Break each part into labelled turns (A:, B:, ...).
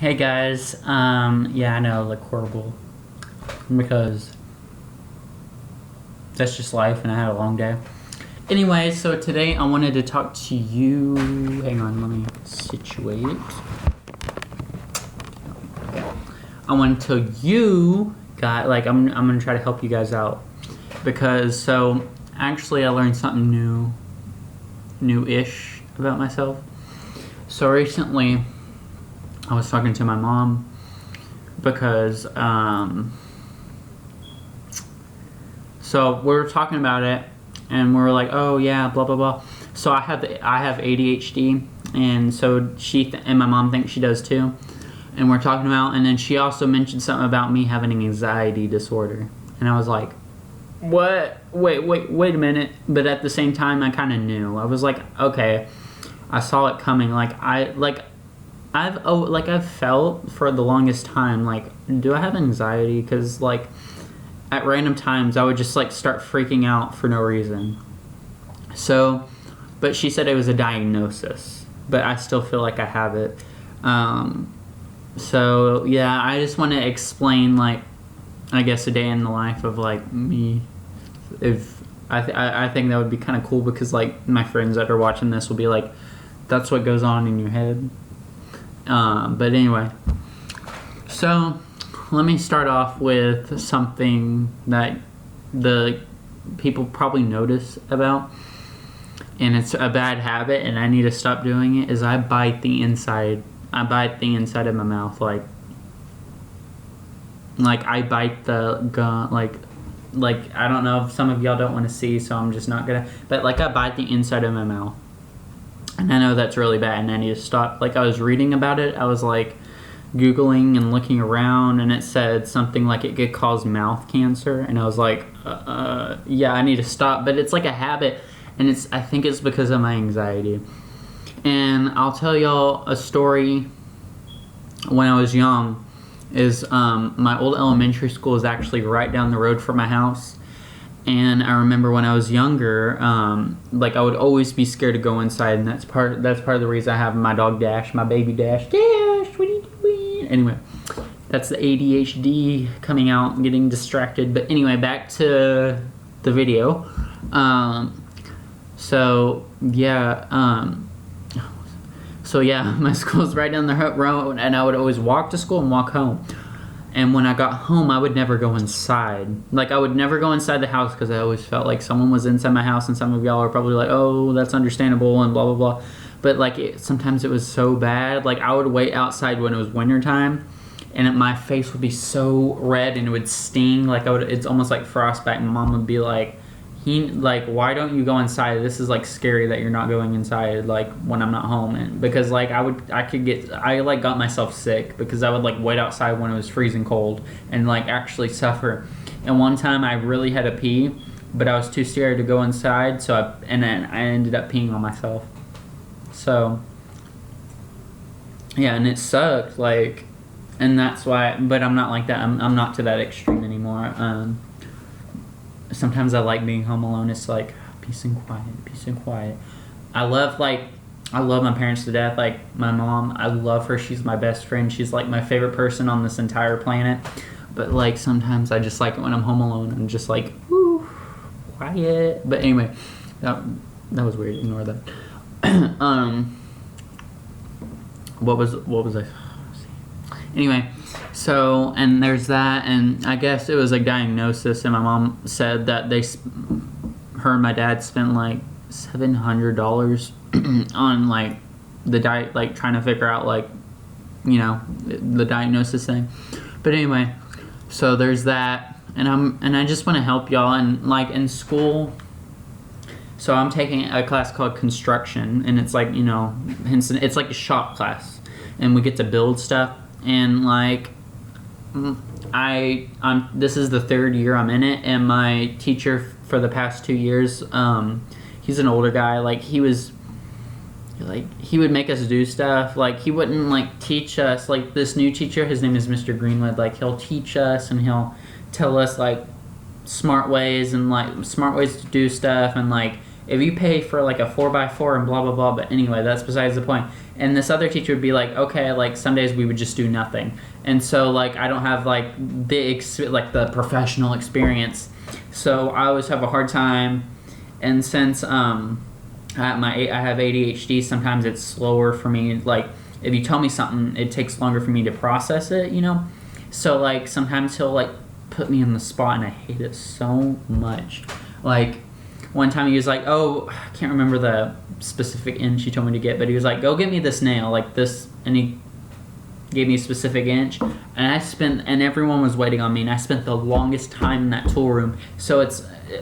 A: Hey guys, yeah, I know, like horrible, because that's just life and I had a long day. Anyway, so today I wanted to talk to you, hang on, let me situate. Okay. I want to tell you guys, like I'm gonna try to help you guys out, because, so, actually I learned something new-ish about myself. So recently, I was talking to my mom because, so we were talking about it, and we were like, oh yeah, blah blah blah. So I have ADHD, and so and my mom thinks she does too. And we're talking about, and then she also mentioned something about me having an anxiety disorder, and I was like, what? Wait a minute. But at the same time, I kind of knew. I was like, okay, I saw it coming. I've felt for the longest time, like, do I have anxiety? Because, like, at random times, I would just, like, start freaking out for no reason. So, but she said it was a diagnosis, but I still feel like I have it. So, yeah, I just want to explain, like, I guess a day in the life of, like, me. If I think that would be kind of cool, because, like, my friends that are watching this will be like, that's what goes on in your head. But anyway, so let me start off with something that the people probably notice about, and it's a bad habit, and I need to stop doing it. Is I bite the inside of my mouth, like I bite the gum, like I don't know if some of y'all don't want to see, so I'm just not gonna. But like I bite the inside of my mouth. And I know that's really bad, and I need to stop. Like, I was reading about it. I was, like, Googling and looking around, and it said something like it could cause mouth cancer. And I was like, yeah, I need to stop. But it's like a habit, and I think it's because of my anxiety. And I'll tell y'all a story. When I was young, my old elementary school is actually right down the road from my house. And I remember when I was younger, like, I would always be scared to go inside, and that's part of the reason I have my dog Dash, my baby Dash. Dash, what are you doing? Anyway, that's the ADHD coming out and getting distracted. But anyway, back to the video. So yeah, my school's right down the road, and I would always walk to school and walk home. And when I got home, I would never go inside. Like, I would never go inside the house, because I always felt like someone was inside my house, and some of y'all are probably like, oh, that's understandable, and blah, blah, blah. But, like, sometimes it was so bad. Like, I would wait outside when it was wintertime, and my face would be so red, and it would sting. Like, it's almost like frostbite. My mom would be like, why don't you go inside? This is, like, scary that you're not going inside, like, when I'm not home. And because, like, I got myself sick, because I would, like, wait outside when it was freezing cold and, like, actually suffer. And one time I really had to pee, but I was too scared to go inside, and then I ended up peeing on myself. So, yeah, and it sucked, like, and that's why, but I'm not like that. I'm not to that extreme anymore. Sometimes I like being home alone. It's like peace and quiet. I love my parents to death. Like, my mom, I love her. She's my best friend. She's like my favorite person on this entire planet. But, like, sometimes I just like it when I'm home alone. I'm just like, whoo, quiet. But anyway, that was weird. Ignore that. What was I? Anyway. So, and there's that, and I guess it was a diagnosis, and my mom said that her and my dad spent like $700 on, like, the diet, like, trying to figure out, like, you know, the diagnosis thing. But anyway, so there's that, and I just want to help y'all. And, like, in school, so I'm taking a class called construction, and it's like, you know, it's like a shop class, and we get to build stuff, and, like, this is the third year I'm in it, and my teacher for the past 2 years, he's an older guy. Like, he would make us do stuff. Like, he wouldn't, like, teach us. Like, this new teacher, his name is Mr. Greenwood. Like, he'll teach us, and he'll tell us, like, smart ways to do stuff, and, like, if you pay for like a 4x4 and blah blah blah, but anyway, that's besides the point. And this other teacher would be like, okay, like some days we would just do nothing, and so like I don't have like the professional experience, so I always have a hard time. And since I have ADHD, sometimes it's slower for me. Like if you tell me something, it takes longer for me to process it, you know. So like sometimes he'll like put me on the spot, and I hate it so much. Like one time he was like, oh, I can't remember the specific inch he told me to get, but he was like, go get me this nail, like this, and he gave me a specific inch, and everyone was waiting on me, and I spent the longest time in that tool room. So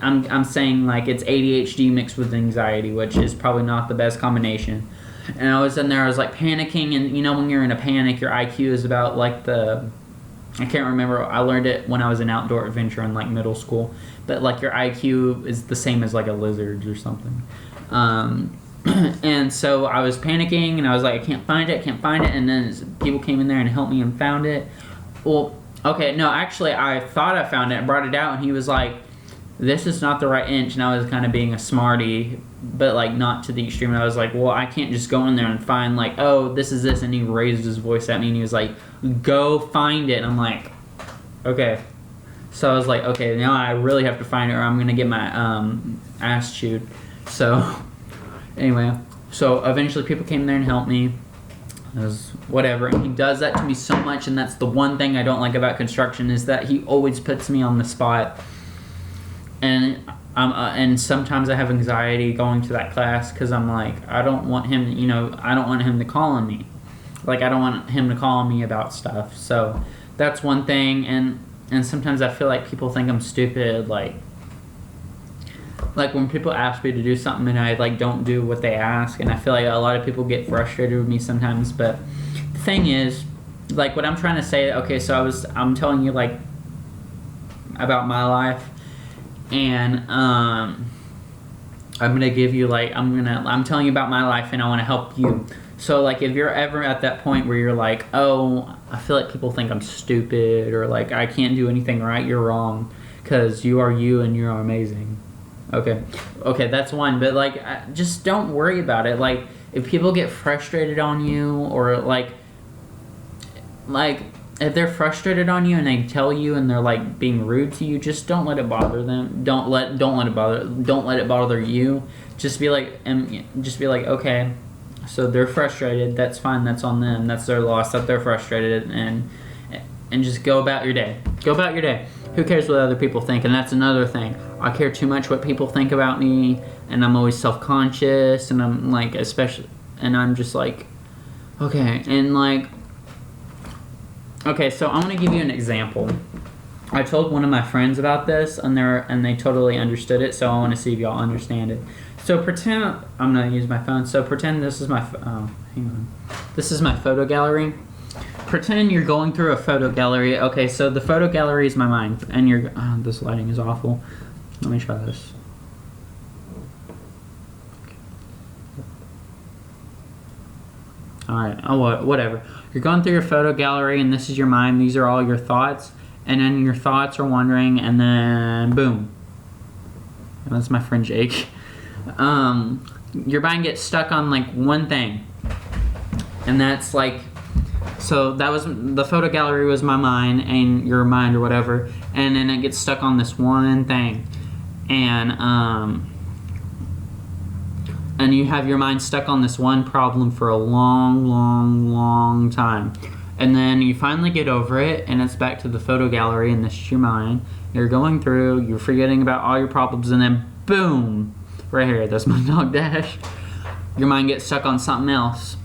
A: I'm saying like it's ADHD mixed with anxiety, which is probably not the best combination. And I was in there, I was like panicking, and you know when you're in a panic, your IQ is about like I can't remember, I learned it when I was in outdoor adventure in like middle school, but like your IQ is the same as like a lizard's or something. And so I was panicking, and I was like, I can't find it, and then people came in there and helped me and found it. Well, okay, no, actually I thought I found it and brought it out, and he was like, this is not the right inch, and I was kind of being a smarty, but like not to the extreme. And I was like, well, I can't just go in there and find like, oh, this is this, and he raised his voice at me, and he was like, go find it. And I'm like, okay. So I was like, okay, now I really have to find it, or I'm gonna get my ass chewed. So anyway, so eventually people came there and helped me. It was whatever, and he does that to me so much, and that's the one thing I don't like about construction, is that he always puts me on the spot. And sometimes I have anxiety going to that class, because I'm like, I don't want him, I don't want him to call on me. Like, I don't want him to call on me about stuff. So that's one thing. And sometimes I feel like people think I'm stupid. Like when people ask me to do something and I like don't do what they ask, and I feel like a lot of people get frustrated with me sometimes. But the thing is, like what I'm trying to say, okay, so I'm telling you like about my life. And I'm gonna give you like I'm telling you about my life, and I want to help you. So like if you're ever at that point where you're like, oh, I feel like people think I'm stupid, or like I can't do anything right, you're wrong, because you are you and you're amazing. Okay, that's one. But like just don't worry about it. Like if people get frustrated on you, or like if they're frustrated on you and they tell you and they're like being rude to you, just don't let it bother them. Don't let it bother you. Just be like, okay, so they're frustrated. That's fine. That's on them. That's their loss. That they're frustrated, and just go about your day. Who cares what other people think? And that's another thing. I care too much what people think about me, and I'm always self-conscious, and I'm like, and I'm just like, okay, and like. Okay, so I want to give you an example. I told one of my friends about this, and they totally understood it, so I want to see if y'all understand it. So pretend, I'm going to use my phone, so pretend this is this is my photo gallery. Pretend you're going through a photo gallery. Okay, so the photo gallery is my mind, and this lighting is awful. Let me try this. Alright, whatever. You're going through your photo gallery, and this is your mind. These are all your thoughts, and then your thoughts are wandering, and then boom. That's my friend Jake. Your mind gets stuck on like one thing, and that's like, so that was the photo gallery was my mind and your mind or whatever, and then it gets stuck on this one thing, and you have your mind stuck on this one problem for a long time. And then you finally get over it, and it's back to the photo gallery, and this is your mind. You're going through, you're forgetting about all your problems, and then boom, right here, that's my dog Dash. Your mind gets stuck on something else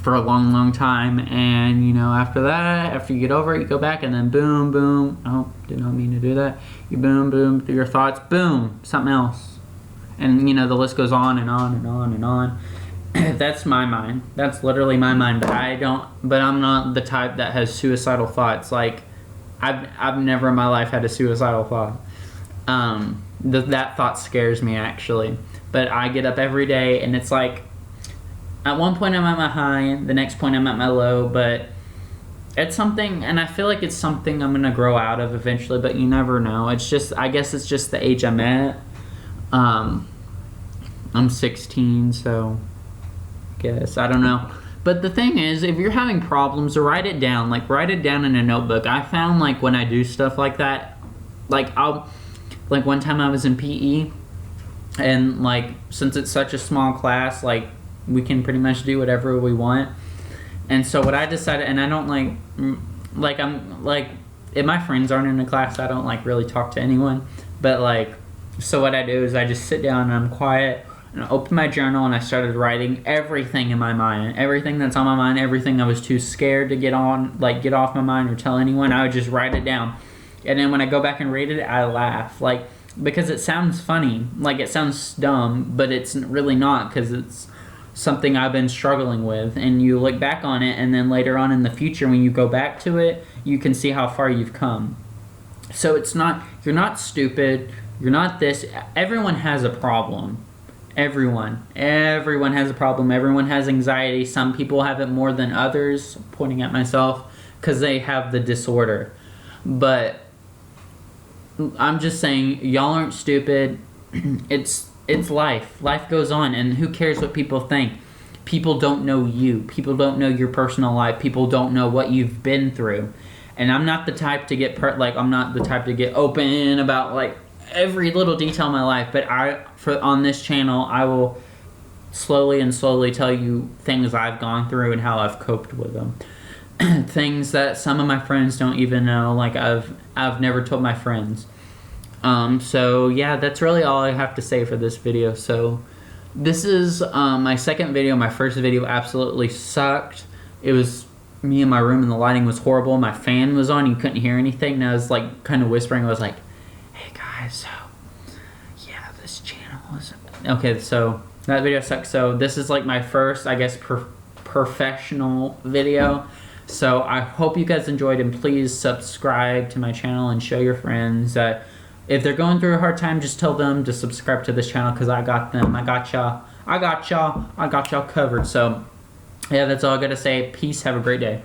A: for a long time, and after that, after you get over it, you go back, and then boom, oh, did not mean to do that. You boom, through your thoughts, boom, something else. And the list goes on and on. That's my mind. That's literally my mind. But I'm not the type that has suicidal thoughts. Like I've never in my life had a suicidal thought. That thought scares me actually. But I get up every day, and it's like at one point I'm at my high, the next point I'm at my low, but it's something, and I feel like it's something I'm gonna grow out of eventually, but you never know. I guess it's just the age I'm at. I'm 16, so guess I don't know. But the thing is, if you're having problems, write it down. Like, write it down in a notebook. I found, like, when I do stuff like that, like, like, one time I was in PE, and, like, since it's such a small class, like, we can pretty much do whatever we want. And so what I decided, and I don't, like, I'm, like, if my friends aren't in the class, I don't, like, really talk to anyone. But, like, so what I do is I just sit down and I'm quiet, and I opened my journal and I started writing everything in my mind, everything that's on my mind, everything I was too scared to get off my mind or tell anyone. I would just write it down, and then when I go back and read it, I laugh, like, because it sounds funny, like it sounds dumb, but it's really not, because it's something I've been struggling with. And you look back on it, and then later on in the future, when you go back to it, you can see how far you've come. So it's not, you're not stupid, you're not this. Everyone has a problem. Everyone has a problem. Everyone has anxiety. Some people have it more than others, pointing at myself, because they have the disorder. But I'm just saying, y'all aren't stupid. It's life. Life goes on, and who cares what people think? People don't know you. People don't know your personal life. People don't know what you've been through. And I'm not the type to get I'm not the type to get open about, like, every little detail of my life, but on this channel, I will slowly tell you things I've gone through and how I've coped with them. Things that some of my friends don't even know, like I've never told my friends. So yeah, that's really all I have to say for this video. So this is my second video. My first video absolutely sucked. It was me in my room and the lighting was horrible. My fan was on, you couldn't hear anything, and I was like kind of whispering. I was like, hey guys, so yeah, this channel is okay. So that video sucks. So this is like my first, I guess, professional video. So I hope you guys enjoyed, and please subscribe to my channel and show your friends that if they're going through a hard time, just tell them to subscribe to this channel, because I got them. I got y'all covered. So yeah, that's all I gotta say. Peace. Have a great day.